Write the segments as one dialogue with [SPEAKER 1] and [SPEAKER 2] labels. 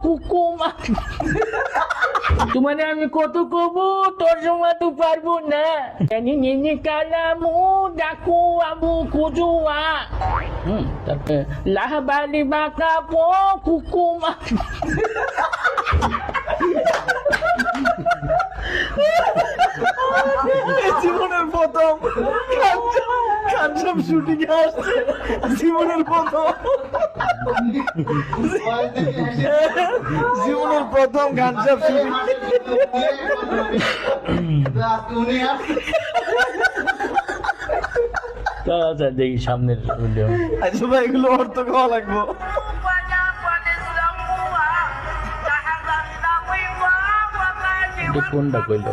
[SPEAKER 1] কুকুমা তোমারে আমি কত কব তোর সময় তো পারবো না জানি নিনি কালামু ডাকু আবু কুজুয়া তারপরে লাহবালি বাঁকা কুকুমা
[SPEAKER 2] জীবনের প্রথম কাঞ্চন শুটিং এ আসছে জীবনের প্রথম কাঞ্চন শুটিং
[SPEAKER 1] আচ্ছা দেখি সামনের ভিডিও
[SPEAKER 2] আচ্ছা ভাই এগুলো অর্থ খাওয়া লাগবো
[SPEAKER 1] কোনটা কইলো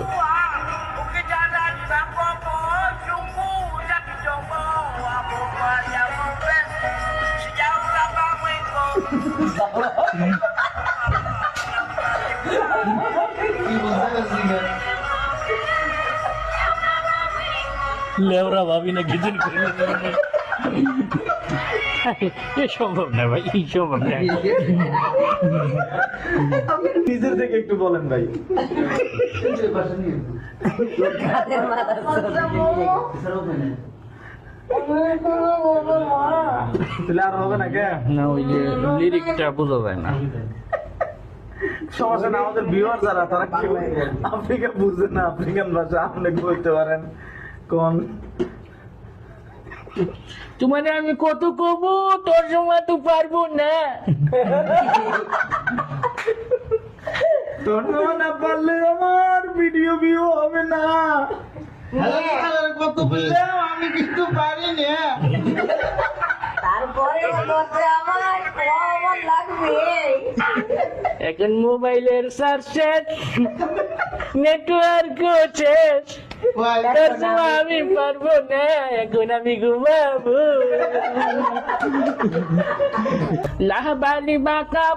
[SPEAKER 1] লেওরা ভাবি না গিজেন সম্ভব না ভাই সম্ভব না
[SPEAKER 2] নিজের থেকে একটু বলেন ভাই তাহলে আর হবে না কে
[SPEAKER 1] না ওই যে লিরিকটা বোঝা যায় না
[SPEAKER 2] সমস্যা না আমাদের ভিউয়ার যারা তারা কেউ আফ্রিকা বুঝে না আফ্রিকান ভাষা আপনি বলতে পারেন কোন
[SPEAKER 1] তোমারে আমি কত কব তোর সময় তো পারবো না
[SPEAKER 2] তোর না পারলে আমার ভিডিও ভিউ হবে না কত বললে আমি কিন্তু পারি না
[SPEAKER 3] তারপরে করতে আমার কেমন লাগবে
[SPEAKER 1] এখন মোবাইলের চার্জ শেষ নেটওয়ার্ক শেষ তোর সময় আমি পারবো না এখন আমি ঘুমাবো লাহবালি বাঁকা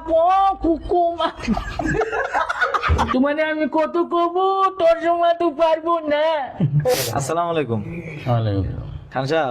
[SPEAKER 1] কুকুমা তোমারে আমি কত কব তোর সময় তো পারবো না
[SPEAKER 2] আসসালামু আলাইকুম
[SPEAKER 1] ওয়ালাইকুম
[SPEAKER 2] খান সাহেব